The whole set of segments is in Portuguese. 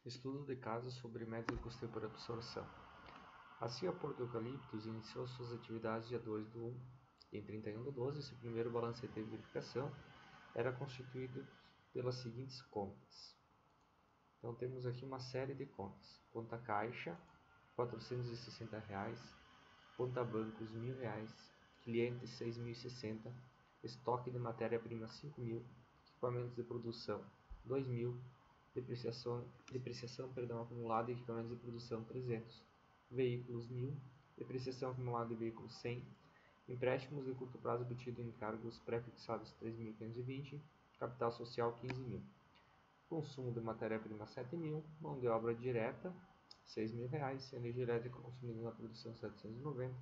Estudo de casos sobre método de custeio por absorção. A CIA Porto Eucaliptus iniciou suas atividades dia 2 do 1. Em 31 de 12, seu primeiro balancete de verificação era constituído pelas seguintes contas. Então temos aqui uma série de contas. Conta caixa, R$ 460, conta bancos, R$ 1.000, clientes, 6.060, estoque de matéria-prima, 5.000, equipamentos de produção, 2.000, depreciação acumulada de equipamentos de produção, 300, veículos, 1.000, depreciação acumulada de veículos, 100, empréstimos de curto prazo obtido em encargos pré-fixados, 3.520, capital social, 15.000, consumo de matéria-prima, 7.000, mão de obra direta, R$ 6.000, energia elétrica consumida na produção, 790,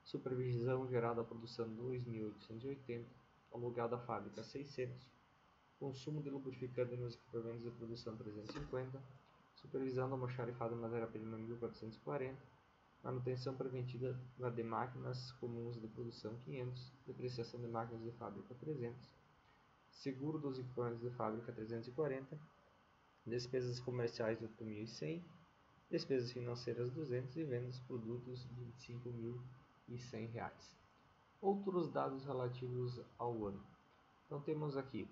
supervisão geral da produção, 2.880, aluguel da fábrica, 600, consumo de lubrificante nos equipamentos de produção, 350, supervisão do almoxarifado de matéria-prima, 1.440, manutenção preventiva de máquinas comuns de produção, 500, depreciação de máquinas de fábrica, 300, seguro dos equipamentos de fábrica, 340, despesas comerciais, 8.100, despesas financeiras, 200 e vendas de produtos, R$ 25.100. Outros dados relativos ao ano. Então temos aqui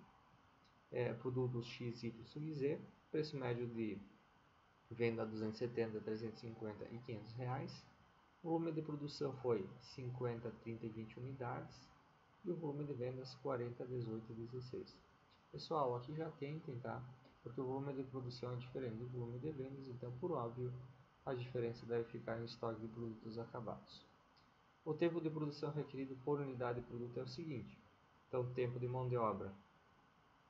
produtos X, Y e Z, preço médio de venda 270, 350 e R$ 500. O volume de produção foi 50, 30 e 20 unidades. E o volume de vendas 40, 18 e 16. Pessoal, aqui já tentem, tá? Porque o volume de produção é diferente do volume de vendas, então por óbvio a diferença deve ficar em estoque de produtos acabados. O tempo de produção requerido por unidade de produto é o seguinte. Então, tempo de mão de obra,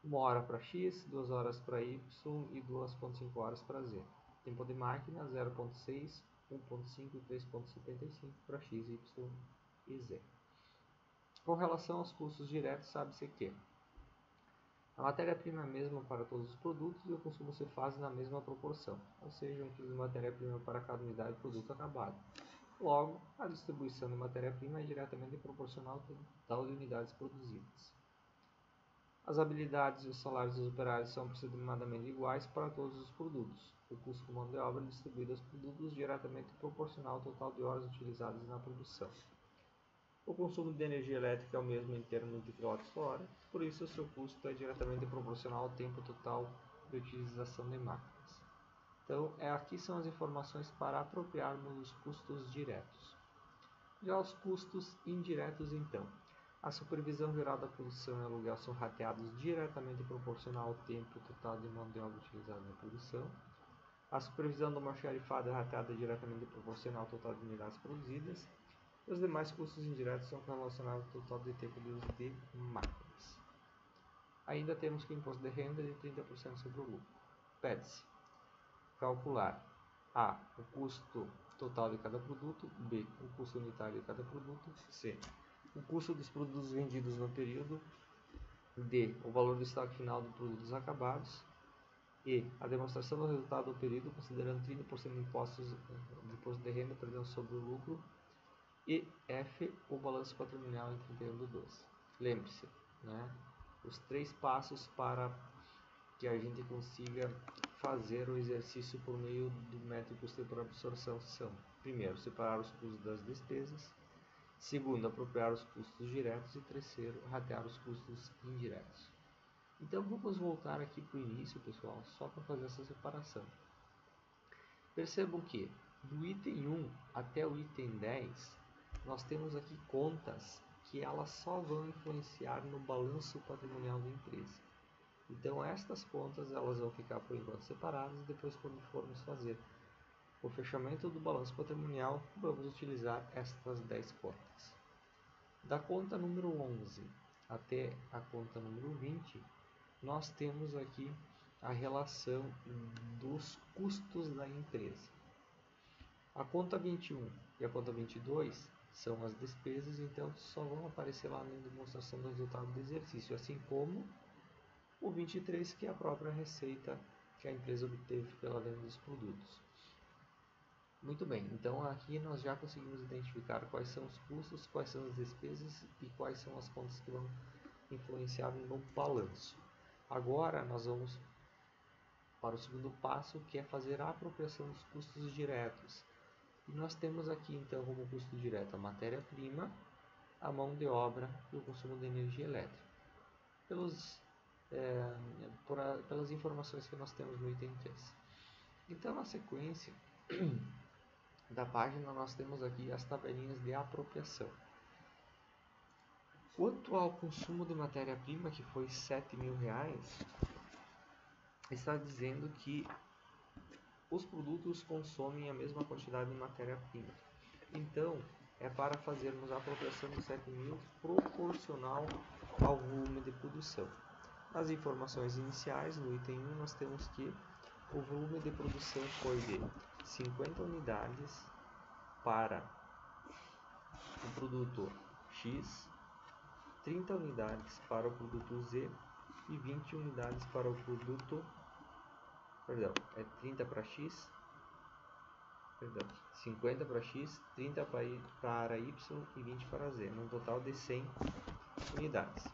1 hora para X, 2 horas para Y e 2,5 horas para Z. Tempo de máquina, 0,6, 1,5 e 3,75 para X, Y e Z. Com relação aos custos diretos, sabe-se que a matéria-prima é a mesma para todos os produtos e o consumo se faz na mesma proporção, ou seja, 1 kg de matéria-prima para cada unidade de produto acabado. Logo, a distribuição de matéria-prima é diretamente proporcional ao total de unidades produzidas. As habilidades e os salários dos operários são aproximadamente iguais para todos os produtos. O custo de mão de obra é distribuído aos produtos diretamente proporcional ao total de horas utilizadas na produção. O consumo de energia elétrica é o mesmo em termos de kWh, por isso o seu custo é diretamente proporcional ao tempo total de utilização de máquinas. Então, aqui são as informações para apropriarmos os custos diretos. Já os custos indiretos, então. A supervisão geral da produção e aluguel são rateados diretamente proporcional ao tempo total de mão de obra utilizada na produção. A supervisão do almoxarifado é rateada diretamente proporcional ao total de unidades produzidas. Os demais custos indiretos são relacionados ao total de tempo de uso de máquinas. Ainda temos que o imposto de renda é de 30% sobre o lucro. Pede-se calcular A. O custo total de cada produto, B. O custo unitário de cada produto, C. O custo dos produtos vendidos no período, D. O valor do estoque final de produtos acabados, E. A demonstração do resultado do período, considerando 30% de imposto de renda sobre o lucro, e F, o balanço patrimonial em 31 de 12. Lembre-se, os 3 passos para que a gente consiga fazer o exercício por meio do método custeio por absorção são: primeiro, separar os custos das despesas; segundo, apropriar os custos diretos; e terceiro, ratear os custos indiretos. Então vamos voltar aqui para o início, pessoal, só para fazer essa separação. Percebam que do item 1 até o item 10, nós temos aqui contas que elas só vão influenciar no balanço patrimonial da empresa. Então estas contas elas vão ficar por enquanto separadas e depois, quando formos fazer o fechamento do balanço patrimonial, vamos utilizar estas 10 contas. Da conta número 11 até a conta número 20, nós temos aqui a relação dos custos da empresa. A conta 21 e a conta 22 são as despesas, então só vão aparecer lá na demonstração do resultado do exercício, assim como o 23, que é a própria receita que a empresa obteve pela venda dos produtos. Muito bem, então aqui nós já conseguimos identificar quais são os custos, quais são as despesas e quais são as contas que vão influenciar no balanço. Agora nós vamos para o segundo passo, que é fazer a apropriação dos custos diretos. E nós temos aqui então como custo direto a matéria-prima, a mão de obra e o consumo de energia elétrica. Pelas informações que nós temos no item 3. Então, na sequência da página, nós temos aqui as tabelinhas de apropriação. Quanto ao consumo de matéria-prima, que foi R$7.000, está dizendo que os produtos consomem a mesma quantidade de matéria-prima. Então, é para fazermos a apropriação de 7.000 proporcional ao volume de produção. Nas informações iniciais, no item 1, nós temos que o volume de produção foi de 50 unidades para o produto X, 30 unidades para o produto Z e 20 unidades para o produto... 30 para X, 50 para X, 30 para Y e 20 para Z, num total de 100 unidades.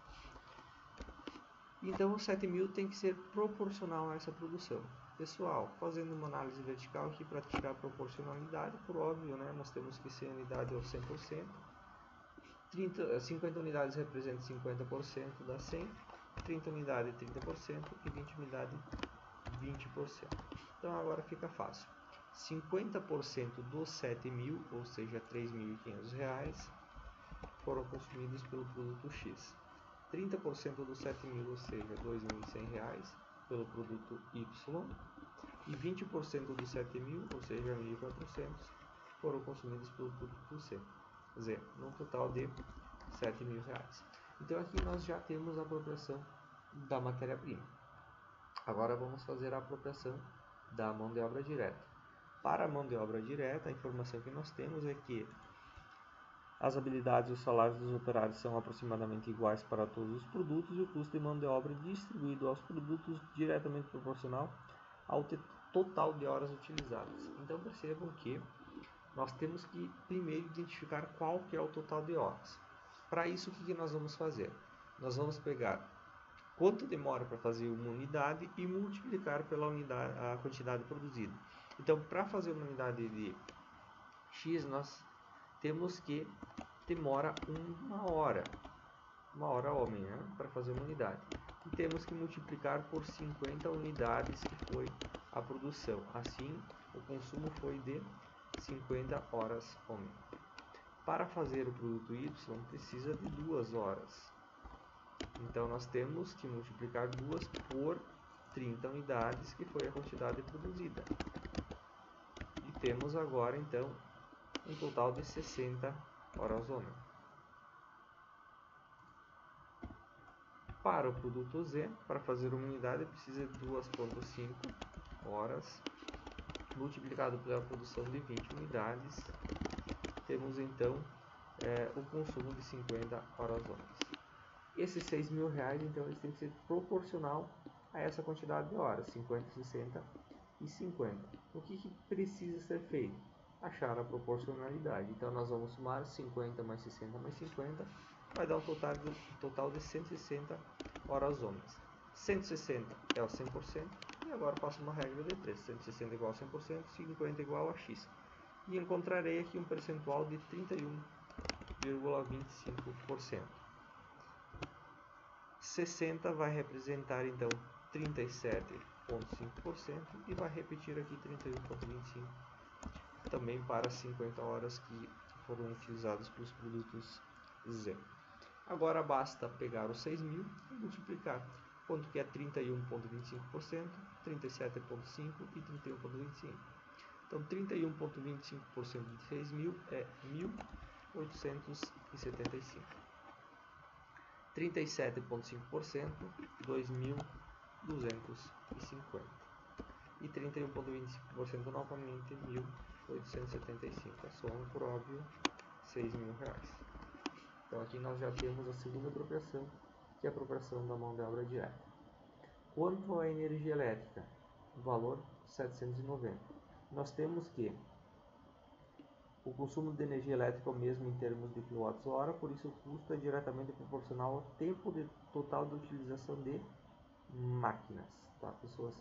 Então, o 7.000 tem que ser proporcional a essa produção. Pessoal, fazendo uma análise vertical aqui para tirar a proporcionalidade, por óbvio, né, nós temos que ser unidade ao 100%. 50 unidades representam 50% das 100, 30 unidades 30% e 20 unidades 20%. Então agora fica fácil. 50% dos 7.000, ou seja, R$3.500, foram consumidos pelo produto X. 30% dos 7.000, ou seja, R$2.100, pelo produto Y. E 20% dos 7.000, ou seja, R$1.400, foram consumidos pelo produto Z, num total de R$7.000. Então aqui nós já temos a apropriação da matéria-prima. Agora vamos fazer a apropriação da mão de obra direta. Para a mão de obra direta, a informação que nós temos é que as habilidades e os salários dos operários são aproximadamente iguais para todos os produtos e o custo de mão de obra distribuído aos produtos diretamente proporcional ao total de horas utilizadas. Então percebam que nós temos que primeiro identificar qual que é o total de horas. Para isso, o que nós vamos fazer? Nós vamos pegar quanto demora para fazer uma unidade e multiplicar pela unidade, a quantidade produzida. Então, para fazer uma unidade de X, nós temos que demora uma hora homem, né, para fazer uma unidade. E temos que multiplicar por 50 unidades que foi a produção. Assim, o consumo foi de 50 horas homem. Para fazer o produto Y, precisa de 2 horas. Então, nós temos que multiplicar 2 por 30 unidades, que foi a quantidade produzida. E temos agora, então, um total de 60 horas homem. Para o produto Z, para fazer uma unidade, precisa de 2,5 horas, multiplicado pela produção de 20 unidades, temos então o consumo de 50 horas homens. Esses R$6.000, então, eles têm que ser proporcional a essa quantidade de horas, 50, 60 e 50. O que precisa ser feito? Achar a proporcionalidade. Então, nós vamos somar 50 mais 60 mais 50, vai dar um total de 160 horas homens. 160 é o 100%, e agora faço uma regra de 3. 160 igual a 100%, 50 igual a X. E encontrarei aqui um percentual de 31,25%. 60 vai representar então 37,5% e vai repetir aqui 31,25% também para 50 horas que foram utilizadas pelos produtos Z. Agora basta pegar os 6.000 e multiplicar. Quanto que é 31,25%, 37,5% e 31,25%. Então 31,25% de 6.000 é 1.875. 37,5%, 2.250. E 31,25% novamente, 1.875. A soma, por óbvio, R$6.000. Então aqui nós já temos a segunda apropriação, que é a apropriação da mão de obra direta. Quanto à energia elétrica, o valor 790. Nós temos que o consumo de energia elétrica é o mesmo em termos de kWh, por isso o custo é diretamente proporcional ao tempo total de utilização de máquinas, tá, pessoas?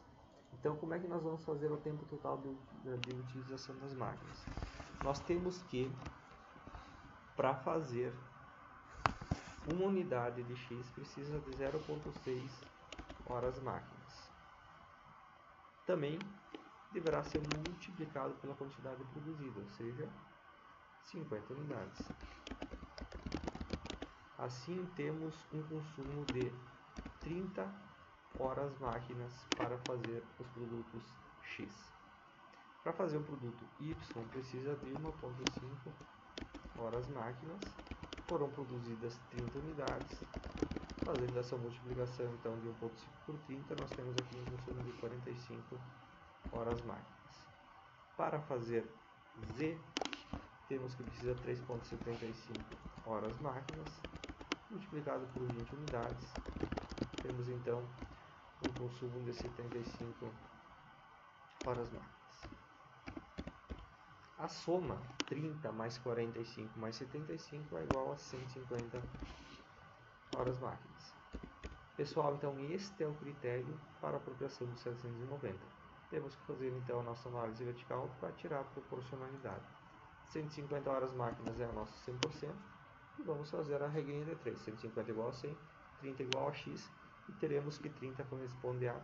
Então, como é que nós vamos fazer o tempo total de utilização das máquinas? Nós temos que, para fazer uma unidade de X, precisa de 0,6 horas máquinas. Também deverá ser multiplicado pela quantidade produzida, ou seja, 50 unidades. Assim, temos um consumo de 30 horas máquinas para fazer os produtos X. Para fazer o produto Y, precisa de 1,5 horas máquinas. Foram produzidas 30 unidades. Fazendo essa multiplicação então de 1,5 por 30, nós temos aqui um consumo de 45 horas máquinas. Para fazer Z, temos que precisa 3,75 horas máquinas, multiplicado por 20 unidades, temos então um consumo de 75 horas máquinas. A soma 30 mais 45 mais 75 é igual a 150 horas máquinas. Pessoal, então este é o critério para a apropriação do 790. Temos que fazer então a nossa análise vertical para tirar a proporcionalidade. 150 horas máquinas é o nosso 100%. E vamos fazer a regrinha de 3. 150 igual a 100, 30 igual a x, e teremos que 30 corresponde a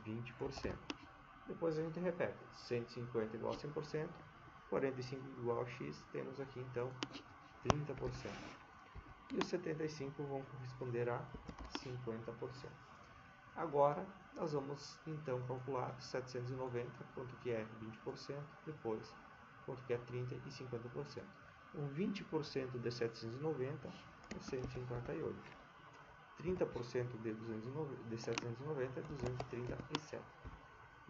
20%. Depois a gente repete. 150 igual a 100%, 45 igual a x, temos aqui então 30%. E os 75 vão corresponder a 50%. Agora, nós vamos então calcular 790, quanto que é 20%, depois quanto que é 30% e 50%. 20% de 790 é 158. 30% de 790 é 237.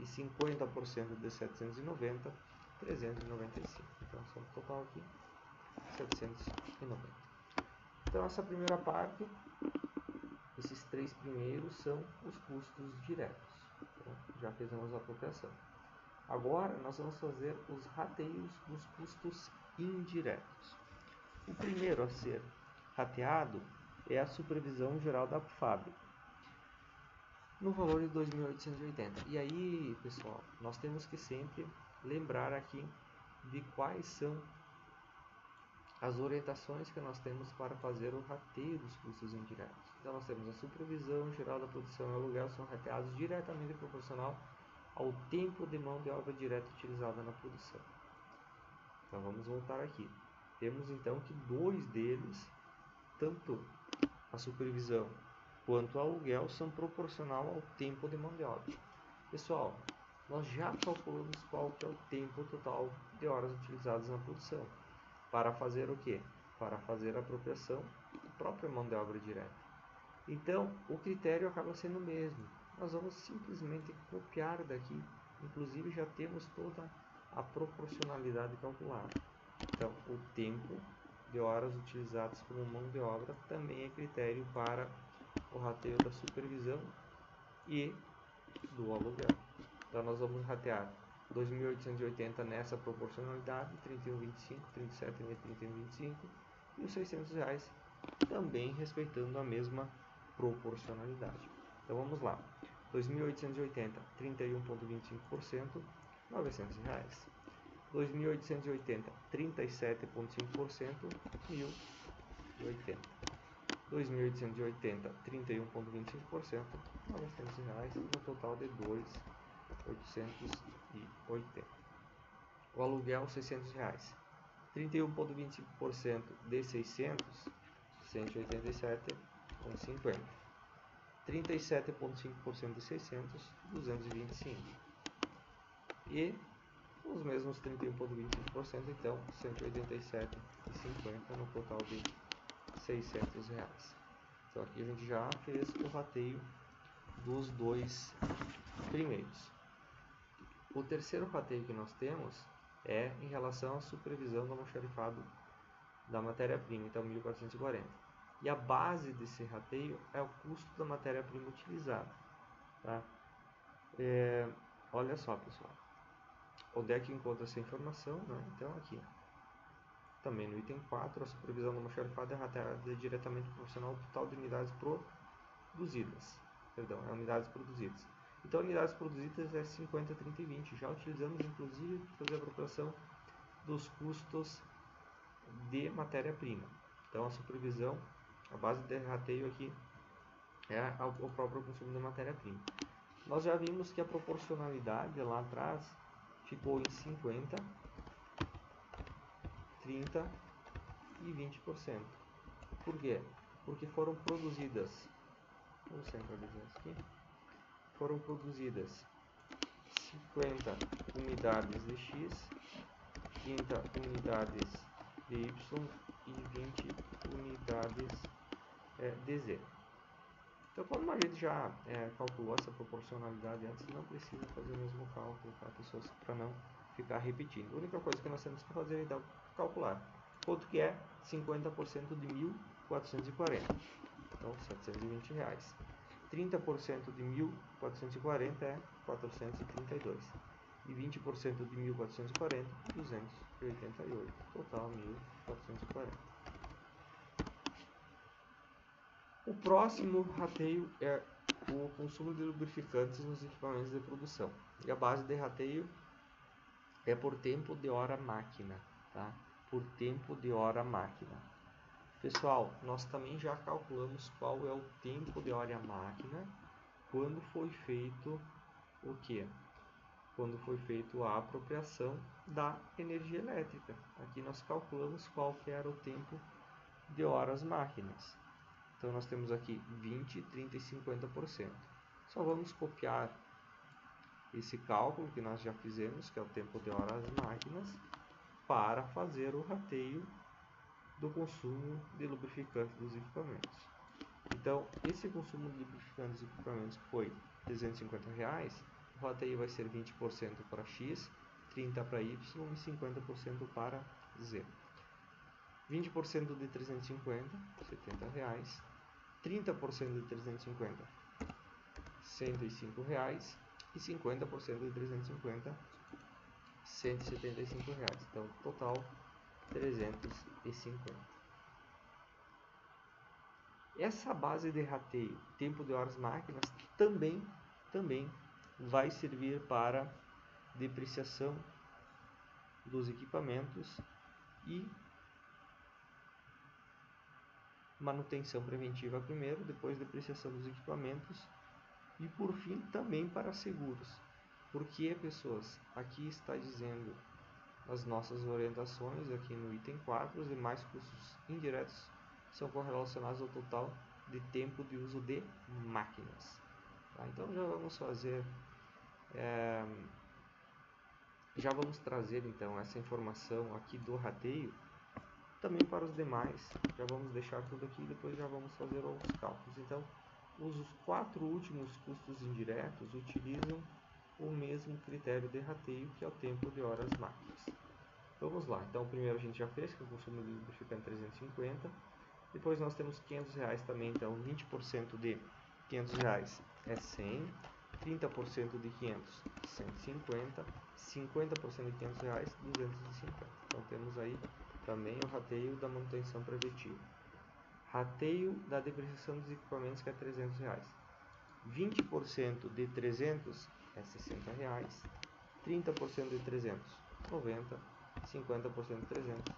E 50% de 790 é 395. Então, só o total aqui 790. Então, essa primeira parte, esses três primeiros são os custos diretos. Então, já fizemos a apropriação. Agora, nós vamos fazer os rateios dos custos indiretos. O primeiro a ser rateado é a supervisão geral da fábrica, no valor de 2.880. E aí, pessoal, nós temos que sempre lembrar aqui de quais são as orientações que nós temos para fazer o rateio dos custos indiretos. Então, nós temos a supervisão geral da produção e aluguel, são rateados diretamente proporcional ao tempo de mão de obra direta utilizada na produção. Então, vamos voltar aqui. Temos então que dois deles, tanto a supervisão quanto o aluguel, são proporcional ao tempo de mão de obra. Pessoal, nós já calculamos qual que é o tempo total de horas utilizadas na produção. Para fazer o quê? Para fazer a apropriação da própria mão de obra direta. Então, o critério acaba sendo o mesmo. Nós vamos simplesmente copiar daqui. Inclusive, já temos toda a proporcionalidade calculada. Então, o tempo de horas utilizadas como mão de obra também é critério para o rateio da supervisão e do aluguel. Então, nós vamos ratear 2.880 nessa proporcionalidade, 31,25, 37 e 31,25, e os R$600 também respeitando a mesma proporcionalidade. Então, vamos lá. 2.880, 31,25%, R$900. 2.880, 37,5%, R$1.080. 2.880, 31,25%, R$900, no total de R$2.880. O aluguel, R$600. 31,25% de 600, R$187,50. 37,5% de 600, R$225. E os mesmos 31,25%, então R$187,50 no total de R$600. Então aqui a gente já fez o rateio dos dois primeiros. O terceiro rateio que nós temos é em relação à supervisão do almoxarifado da matéria-prima, então 1.440. E a base desse rateio é o custo da matéria-prima utilizada. Tá? Olha só, pessoal. Onde é que encontra essa informação? Né? Então aqui. Também no item 4, a supervisão do almoxarifado é rateada diretamente proporcional ao total de unidades produzidas. Perdão, é unidades produzidas. Então, unidades produzidas é 50, 30 e 20. Já utilizamos, inclusive, para fazer a apropriação dos custos de matéria-prima. Então, a supervisão, a base de rateio aqui é o próprio consumo de matéria-prima. Nós já vimos que a proporcionalidade lá atrás ficou em 50, 30 e 20%. Por quê? Porque foram produzidas, vamos centralizar isso aqui, foram produzidas 50 unidades de X, 30 unidades de Y e 20 unidades de Z. Então, como a gente já calculou essa proporcionalidade antes, não precisa fazer o mesmo cálculo, tá, pessoas, para não ficar repetindo. A única coisa que nós temos que fazer é então, calcular quanto que é 50% de 1.440. Então, R$720. 30% de 1.440 é 432. E 20% de 1.440, 288. Total, 1.440. O próximo rateio é o consumo de lubrificantes nos equipamentos de produção. E a base de rateio é por tempo de hora máquina, tá? Por tempo de hora máquina. Pessoal, nós também já calculamos qual é o tempo de hora máquina quando foi feito o quê? Quando foi feito a apropriação da energia elétrica. Aqui nós calculamos qual que era o tempo de horas máquinas. Então nós temos aqui 20, 30 e 50%. Só vamos copiar esse cálculo que nós já fizemos, que é o tempo de horas máquinas, para fazer o rateio do consumo de lubrificante dos equipamentos. Então, esse consumo de lubrificante dos equipamentos que foi R$350, o rateio vai ser 20% para X, 30% para Y e 50% para Z. 20% de 350, R$70. 30% de 350, R$105. E 50% de 350, R$175. Então, total, 350. Essa base de rateio, tempo de horas máquinas, também vai servir para depreciação dos equipamentos e manutenção preventiva primeiro, depois depreciação dos equipamentos e por fim também para seguros. Porque, pessoas, aqui está dizendo as nossas orientações aqui no item 4, os demais custos indiretos são correlacionados ao total de tempo de uso de máquinas. Tá? Então já vamos fazer, já vamos trazer então essa informação aqui do rateio também para os demais. Já vamos deixar tudo aqui e depois já vamos fazer os cálculos. Então os 4 últimos custos indiretos utilizam o mesmo critério de rateio, que é o tempo de horas máquinas. Vamos lá, então o primeiro a gente já fez, que é o consumo de lubrificante 350. Depois nós temos R$500 também, então 20% de R$500 é 100, 30% de 500, 150, 50% de R$500, 250. Então temos aí também o rateio da manutenção preventiva. Rateio da depreciação dos equipamentos, que é R$300. 20% de 300 é R$60, 30% de 300, 90, 50% de 300,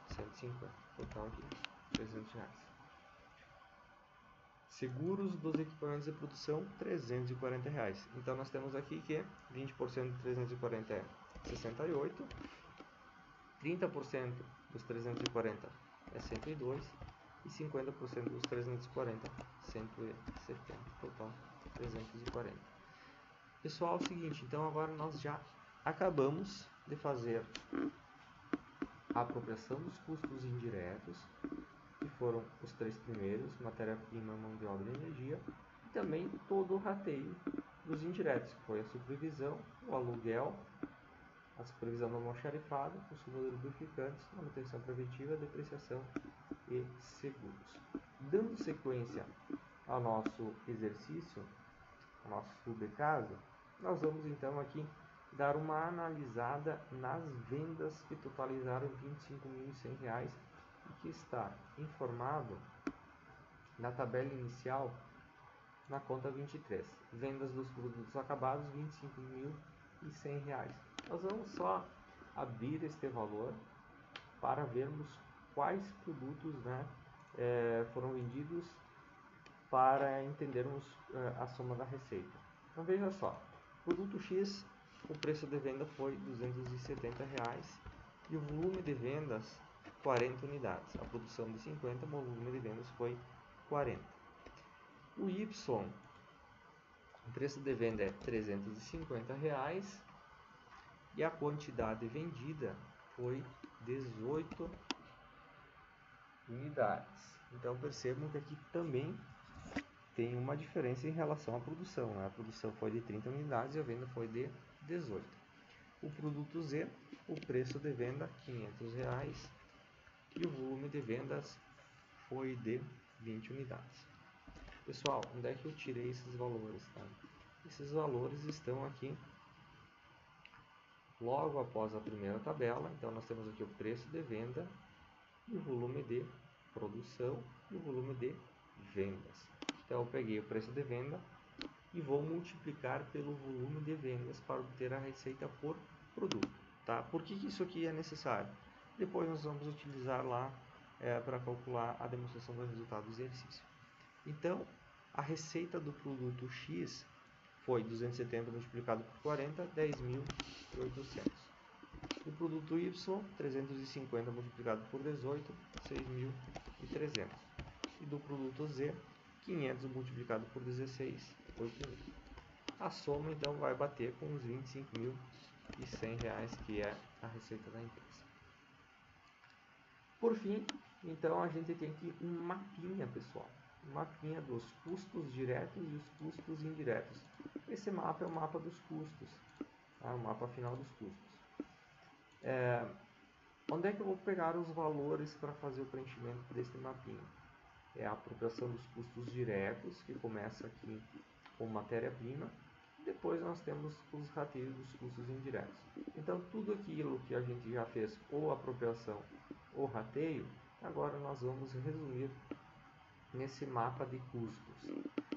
150, total aqui R$300. Seguros dos equipamentos de produção, R$340. Então nós temos aqui que 20% de 340 é 68, 30% dos 340 é 102 e 50% dos 340 170, total 340. Pessoal, é o seguinte, então agora nós já acabamos de fazer a apropriação dos custos indiretos, que foram os 3 primeiros, matéria-prima, mão de obra e energia, e também todo o rateio dos indiretos, que foi a supervisão, o aluguel, a supervisão do almoxarifado, consumo de lubrificantes, manutenção preventiva, depreciação e seguros. Dando sequência ao nosso exercício, ao nosso estudo de caso, nós vamos então aqui dar uma analisada nas vendas que totalizaram R$25.100 e que está informado na tabela inicial na conta 23. Vendas dos produtos acabados, R$ 25.100. Nós vamos só abrir este valor para vermos quais produtos, né, foram vendidos, para entendermos a soma da receita. Então veja só, produto X, o preço de venda foi R$ 270 e o volume de vendas 40 unidades. A produção de 50, o volume de vendas foi 40. O Y, o preço de venda é R$ 350 e a quantidade vendida foi 18 unidades. Então percebam que aqui também tem uma diferença em relação à produção, né? A produção foi de 30 unidades e a venda foi de 18. O produto Z, o preço de venda R$ 500 e o volume de vendas foi de 20 unidades. Pessoal, onde é que eu tirei esses valores? Tá? Esses valores estão aqui logo após a primeira tabela. Então nós temos aqui o preço de venda, o volume de produção e o volume de vendas. Então eu peguei o preço de venda e vou multiplicar pelo volume de vendas para obter a receita por produto. Tá? Por que isso aqui é necessário? Depois nós vamos utilizar lá para calcular a demonstração do resultado do exercício. Então, a receita do produto X foi 270 multiplicado por 40, 10.800. O produto Y, 350 multiplicado por 18, 6.300. E do produto Z, 500 multiplicado por 16, 8.000. A soma então vai bater com os R$ 25.100, que é a receita da empresa. Por fim, então a gente tem aqui um mapinha, pessoal. Um mapinha dos custos diretos e os custos indiretos. Esse mapa é o mapa dos custos, tá? O mapa final dos custos. Onde é que eu vou pegar os valores para fazer o preenchimento desse mapinha? É a apropriação dos custos diretos, que começa aqui com matéria-prima. Depois nós temos os rateios dos custos indiretos. Então tudo aquilo que a gente já fez, ou apropriação ou rateio, agora nós vamos resumir nesse mapa de custos.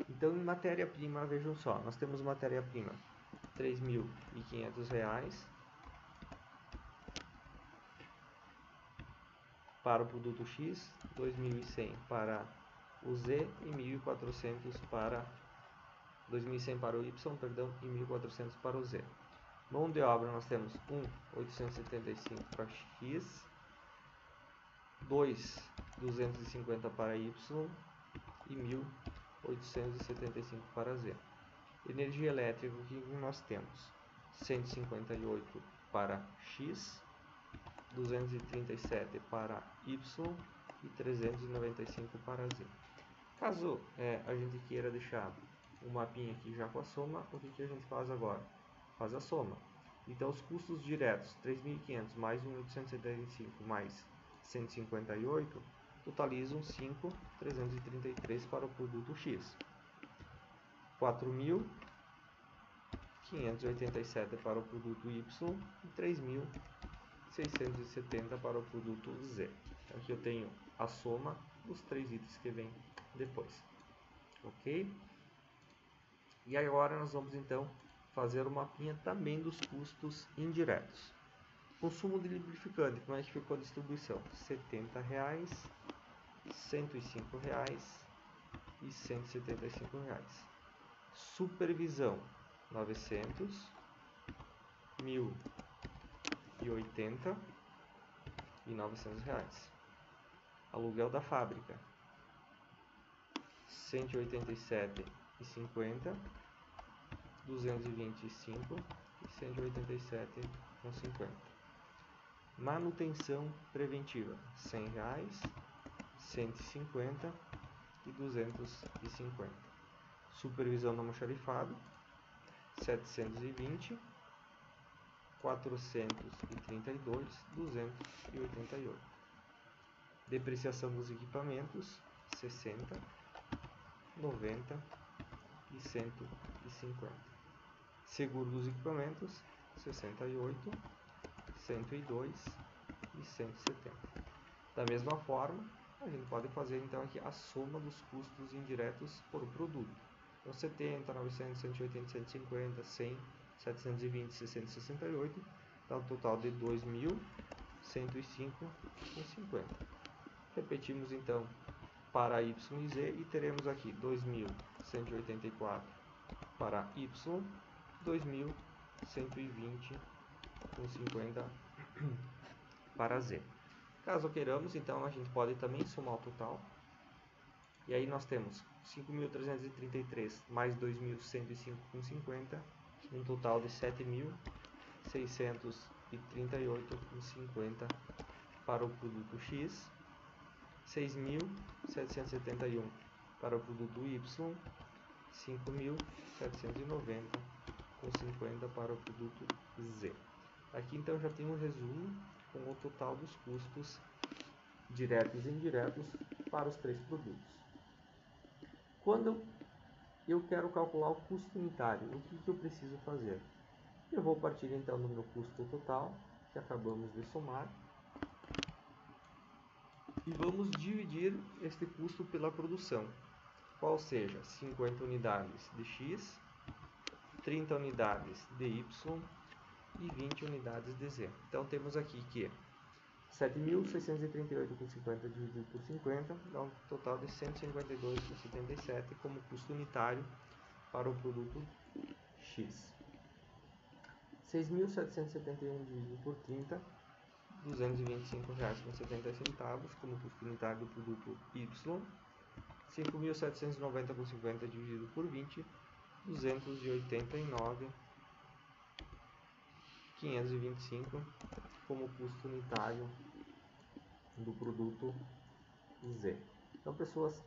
Então em matéria-prima, vejam só, nós temos matéria-prima R$ 3.500 para o produto X, 2.100 para o Z e 1.400 para 2.100 para o Y, perdão, e 1.400 para o Z. Mão de obra nós temos 875 para X, 250 para Y e 1.875 para Z. Energia elétrica, o que nós temos? 158 para X, 237 para Y e 395 para Z. Caso a gente queira deixar um mapinha aqui já com a soma, o que a gente faz agora? Faz a soma. Então os custos diretos, 3.500 mais 1.875 mais 158, totalizam 5.333 para o produto X. 4.587 para o produto Y e 3.670 para o produto Z. Aqui eu tenho a soma dos três itens que vem depois. Ok? E agora nós vamos então fazer o mapinha também dos custos indiretos. Consumo de lubrificante, como é que ficou a distribuição? R$ 70, R$ 105 e R$ 175. Supervisão, 900, 1.080 e R$ 900. Aluguel da fábrica, 187,50, 225 e 187,50. Manutenção preventiva, R$ 100, 150 e 250. Supervisão do almoxarifado, 720, 432, 288. Depreciação dos equipamentos, 60, 90 e 150. Seguro dos equipamentos, 68, 102 e 170. Da mesma forma, a gente pode fazer então aqui a soma dos custos indiretos por produto. Então 70, 900, 180, 150, 100, 720, 668, dá um total de 2.105,50. Repetimos então para y e z e teremos aqui 2.184 para y, 2.120,50 para z. Caso queiramos, então a gente pode também somar o total. E aí nós temos 5.333 mais 2.105,50, um total de 7.638,50 para o produto x, 6.771 para o produto y, 5.790,50 para o produto z. Aqui então já tem um resumo com o total dos custos diretos e indiretos para os três produtos. Quando eu quero calcular o custo unitário, o que eu preciso fazer? Eu vou partir então do meu custo total, que acabamos de somar, e vamos dividir este custo pela produção, qual seja 50 unidades de x, 30 unidades de y e 20 unidades de z. Então temos aqui que 7.638,50 dividido por 50 dá um total de 152,77 como custo unitário para o produto x. 6.771 dividido por 30, R$ 225,70 como custo unitário do produto y. 5.790,50 dividido por 20, R$ 289,525 como custo unitário do produto Z. Então, pessoas,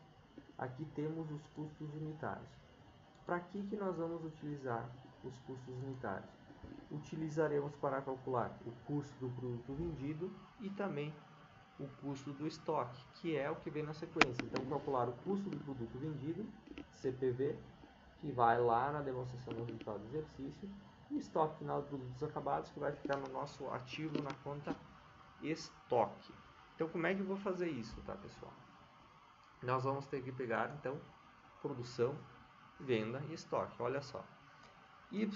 aqui temos os custos unitários. Para que nós vamos utilizar os custos unitários? Utilizaremos para calcular o custo do produto vendido e também o custo do estoque, que é o que vem na sequência. Então, calcular o custo do produto vendido, CPV, que vai lá na demonstração do resultado do exercício, e o estoque final de produtos acabados, que vai ficar no nosso ativo na conta estoque. Então, como é que eu vou fazer isso, tá, pessoal? Nós vamos ter que pegar, então, produção, venda e estoque. Olha só. Y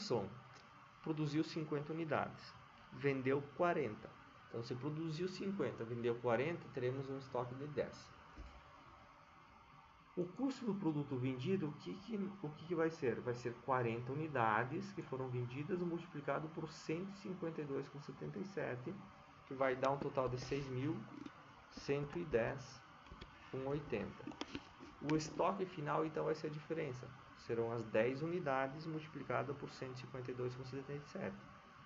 produziu 50 unidades, vendeu 40. Então, se produziu 50, vendeu 40, teremos um estoque de 10. O custo do produto vendido, o que vai ser? Vai ser 40 unidades que foram vendidas multiplicado por 152,77, que vai dar um total de 6.110,80. O estoque final, então, vai ser a diferença. Serão as 10 unidades multiplicado por 152,77.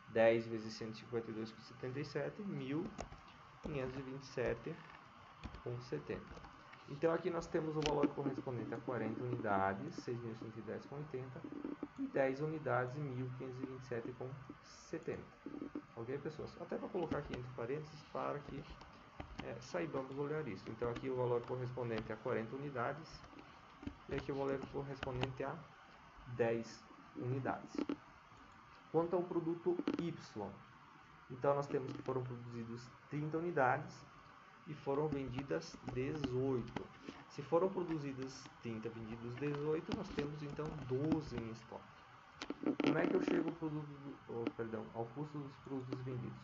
10 vezes 152,77, 1.527,70. Então, aqui nós temos o valor correspondente a 40 unidades, 6.110,80, e 10 unidades, 1.527,70. Ok, pessoas? Até para colocar aqui entre parênteses para que saibamos olhar isso. Então, aqui o valor correspondente a 40 unidades e aqui o valor correspondente a 10 unidades. Quanto ao produto Y, então nós temos que foram produzidos 30 unidades e foram vendidas 18. Se foram produzidas 30, vendidos 18, nós temos então 12 em estoque. Como é que eu chego ao custo dos produtos vendidos?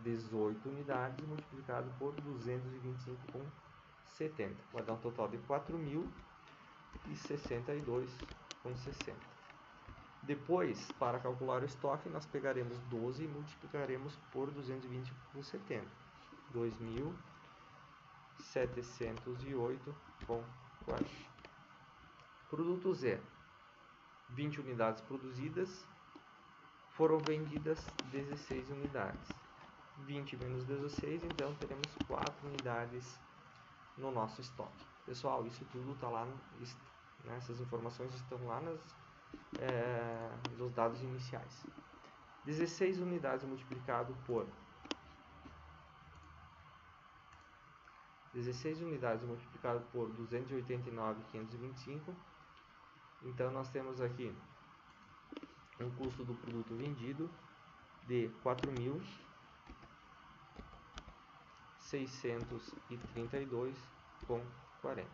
18 unidades multiplicado por 225,70. Vai dar um total de 4.062,60. Depois, para calcular o estoque, nós pegaremos 12 e multiplicaremos por 220,70. 2.708,40. Produto Z. 20 unidades produzidas, foram vendidas 16 unidades. 20 menos 16, então teremos 4 unidades no nosso estoque. Pessoal, isso tudo está lá, essas informações estão lá nos dados iniciais. 16 unidades multiplicado por 289.525. Então nós temos aqui um custo do produto vendido de 4.632,40.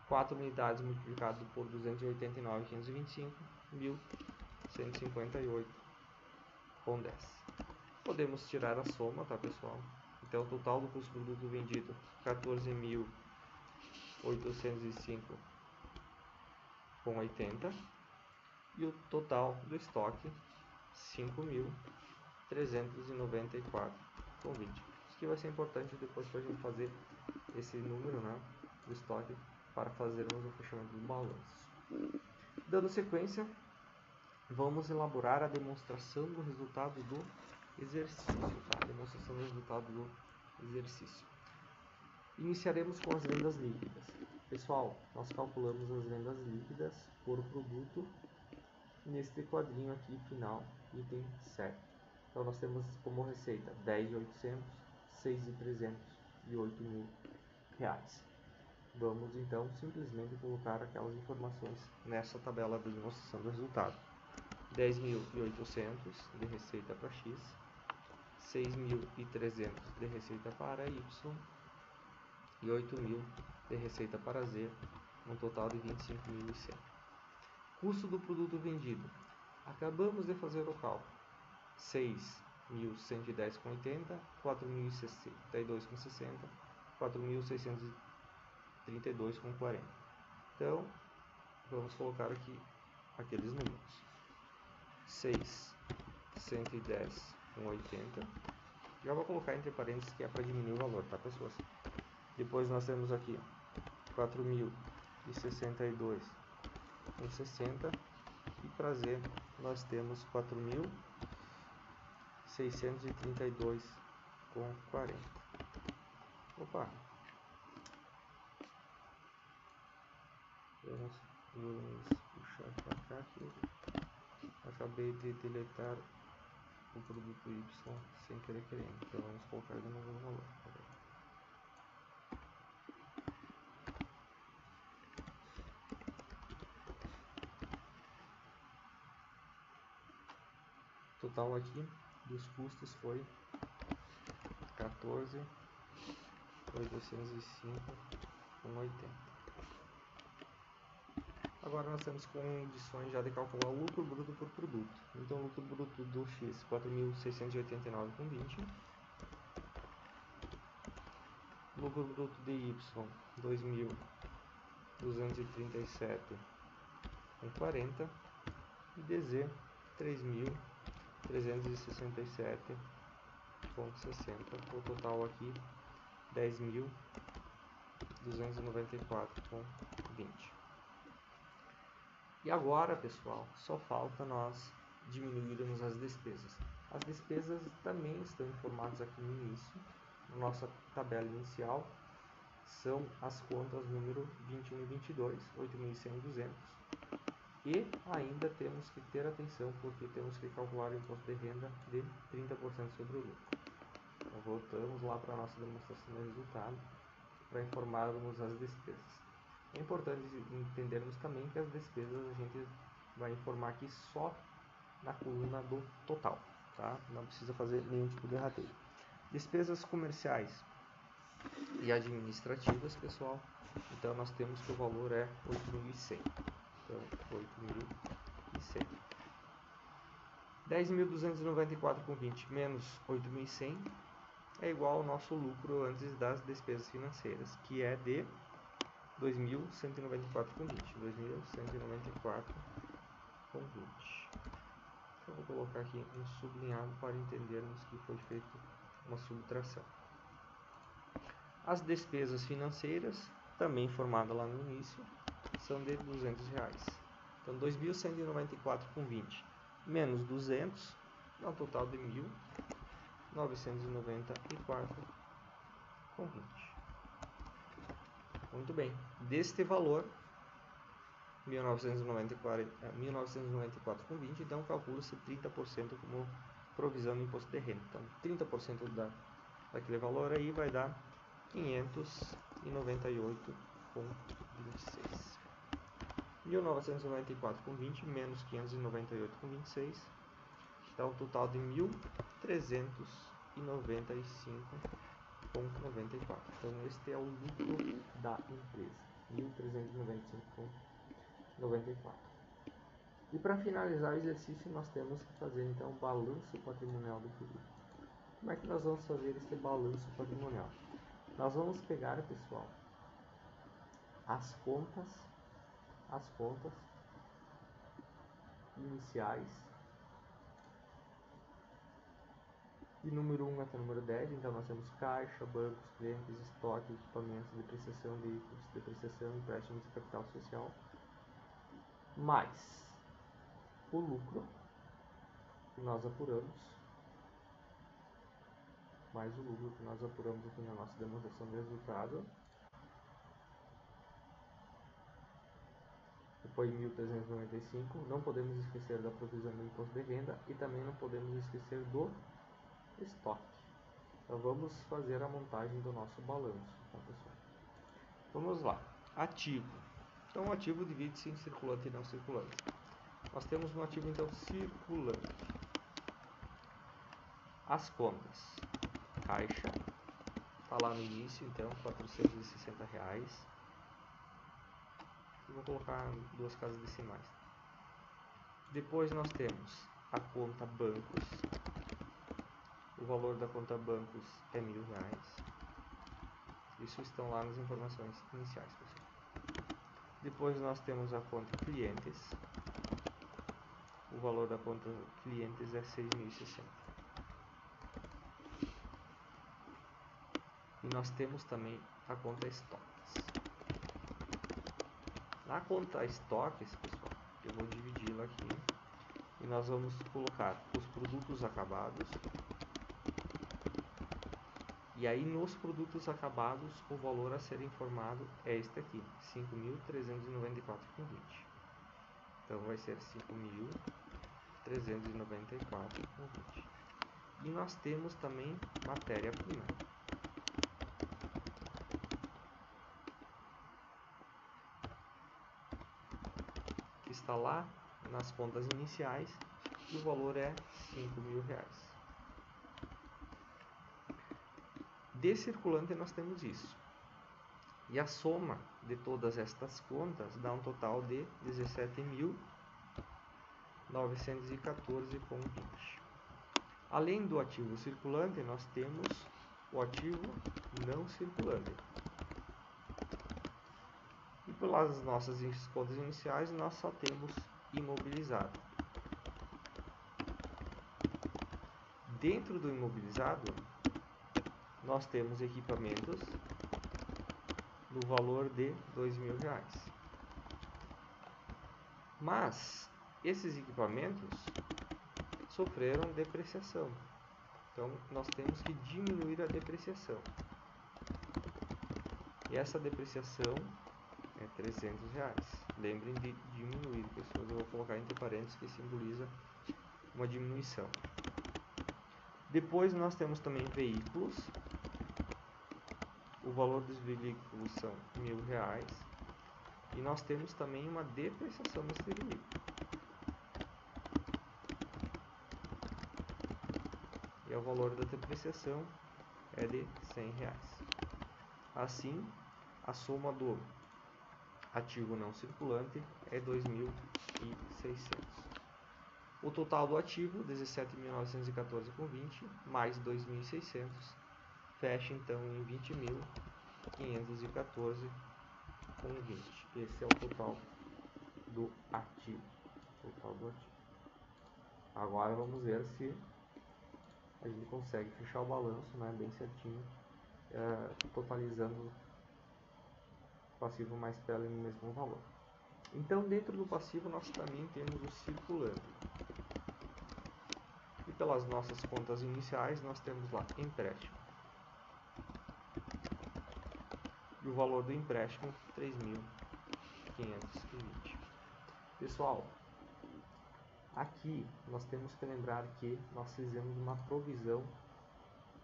4 unidades multiplicado por 289.525, 1.158,10. Podemos tirar a soma, tá, pessoal? Então, o total do custo do produto vendido, 14.805,80. E o total do estoque, 5.394,20. Isso aqui vai ser importante depois para a gente fazer esse número, né, do estoque para fazermos o fechamento do balanço. Dando sequência, vamos elaborar a demonstração do resultado do exercício, tá? Demonstração do resultado do exercício. Iniciaremos com as vendas líquidas. Pessoal, nós calculamos as vendas líquidas por produto neste quadrinho aqui final, item 7. Então nós temos como receita 10.800, 6.300 e 8.000 reais. Vamos então simplesmente colocar aquelas informações nessa tabela de demonstração do resultado. 10.800 de receita para X, 6.300 de receita para Y e 8.000 de receita para Z, um total de 25.100. Custo do produto vendido. Acabamos de fazer o cálculo. 6.110,80, 4.062,60, 4.632,40. Então, vamos colocar aqui aqueles números. 6.110,80. Já vou colocar entre parênteses que é para diminuir o valor, tá, pessoas? Depois nós temos aqui 4.062,60 e para Z nós temos 4.632,40. Opa! Vamos puxar para cá aqui. Acabei de deletar o produto Y sem querer querendo, então vamos colocar de novo o valor. Total aqui dos custos foi 14.805,80. Agora nós temos condições já de calcular o lucro bruto por produto. Então o lucro bruto do X 4.689,20. Lucro bruto de Y 2.237,40 e de Z 3.367,60. O total aqui 10.294,20. E agora, pessoal, só falta nós diminuirmos as despesas. As despesas também estão informadas aqui no início, na nossa tabela inicial. São as contas número 21 e 22, 8.100 e 200. E ainda temos que ter atenção porque temos que calcular o imposto de renda de 30% sobre o lucro. Então, voltamos lá para a nossa demonstração de resultado para informarmos as despesas. É importante entendermos também que as despesas a gente vai informar aqui só na coluna do total, tá? Não precisa fazer nenhum tipo de rateio. Despesas comerciais e administrativas, pessoal. Então nós temos que o valor é 8.100. Então 8.100. 10.294,20 menos 8.100 é igual ao nosso lucro antes das despesas financeiras, que é de 2.194,20. 2.194,20. Eu vou colocar aqui um sublinhado para entendermos que foi feita uma subtração. As despesas financeiras, também informada lá no início, são de R$200. Então 2.194,20 menos 200 dá um total de 1.994,20. Muito bem, deste valor 1.994,20, então calcula-se 30% como provisão de imposto de renda. Então 30% daquele valor aí vai dar 598,26. 1.994,20 menos 598,26 dá um total de 1.395,94. Então este é o lucro da empresa. 1.395,94. E para finalizar o exercício, nós temos que fazer então o balanço patrimonial do período. Como é que nós vamos fazer esse balanço patrimonial? Nós vamos pegar, pessoal, as contas iniciais de número 1 até número 10. Então nós temos caixa, bancos, clientes, estoque, equipamentos, depreciação, veículos, depreciação, empréstimos e capital social, mais o lucro que nós apuramos, aqui na nossa demonstração de resultado, que foi 1.395. Não podemos esquecer da provisão do imposto de renda e também não podemos esquecer do estoque. Então vamos fazer a montagem do nosso balanço, tá, pessoal? Vamos lá. Ativo. Então o ativo divide-se em circulante e não circulante. Nós temos no ativo então circulante. As contas. Caixa. Está lá no início, então, R$460. Vou colocar duas casas decimais. Depois nós temos a conta bancos. O valor da conta bancos é R$1.000. Isso estão lá nas informações iniciais, pessoal. Depois nós temos a conta clientes. O valor da conta clientes é R$6.060. E nós temos também a conta estoques. Na conta estoques, pessoal, eu vou dividi-la aqui e nós vamos colocar os produtos acabados. E aí nos produtos acabados o valor a ser informado é este aqui, 5.394,20. Então vai ser 5.394,20. E nós temos também matéria-prima. Que está lá nas contas iniciais e o valor é R$5.000. De circulante nós temos isso. E a soma de todas estas contas dá um total de 17.914,20. Além do ativo circulante, nós temos o ativo não circulante. E pelas nossas contas iniciais, nós só temos imobilizado. Dentro do imobilizado, nós temos equipamentos no valor de R$2.000. Mas esses equipamentos sofreram depreciação. Então nós temos que diminuir a depreciação. E essa depreciação é R$300. Lembrem de diminuir, pessoas. Eu vou colocar entre parênteses que simboliza uma diminuição. Depois nós temos também veículos. O valor dos veículos são R$1.000 e nós temos também uma depreciação desse veículo. E o valor da depreciação é de R$100. Assim, a soma do ativo não circulante é R$2.600. O total do ativo, R$17.914,20 mais R$2.600. Fecha então em R$20.514,20. Esse é o total do ativo. Agora vamos ver se a gente consegue fechar o balanço, né, bem certinho, totalizando passivo mais PL no mesmo valor. Então dentro do passivo nós também temos o circulante. E pelas nossas contas iniciais nós temos lá empréstimo. E o valor do empréstimo, R$3.520. Pessoal, aqui nós temos que lembrar que nós fizemos uma provisão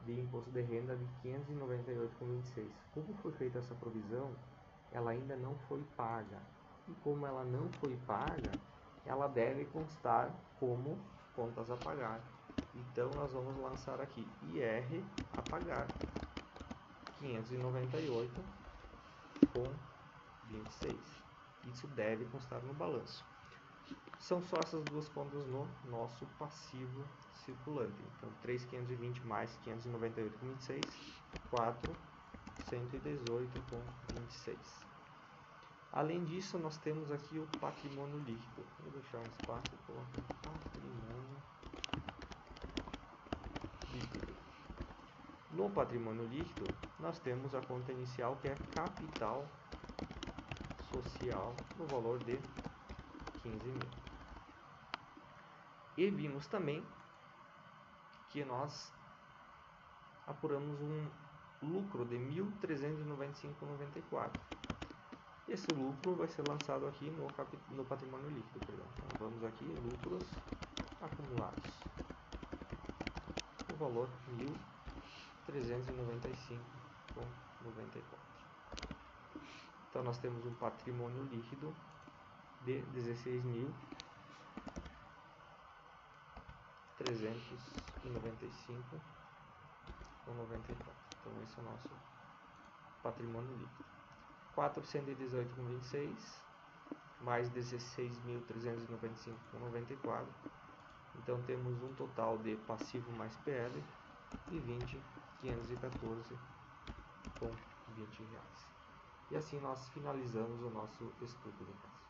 de imposto de renda de R$598,26. Como foi feita essa provisão, ela ainda não foi paga. E como ela não foi paga, ela deve constar como contas a pagar. Então nós vamos lançar aqui IR a pagar 598,26. 26. Isso deve constar no balanço. São só essas duas contas no nosso passivo circulante. Então, 3.520 mais 598,26, 4.118,26. Além disso, nós temos aqui o patrimônio líquido. Vou deixar um espaço e colocar patrimônio líquido. No patrimônio líquido, nós temos a conta inicial, que é capital social, no valor de 15.000. E vimos também que nós apuramos um lucro de 1.395,94. Esse lucro vai ser lançado aqui no patrimônio líquido. Então, vamos aqui, lucros acumulados. O valor 1.395,94. Então, nós temos um patrimônio líquido de 16.395,94. Então, esse é o nosso patrimônio líquido. 418,26 mais 16.395,94. Então, temos um total de passivo mais PL de 20.514,20 reais. E assim nós finalizamos o nosso estudo de casa.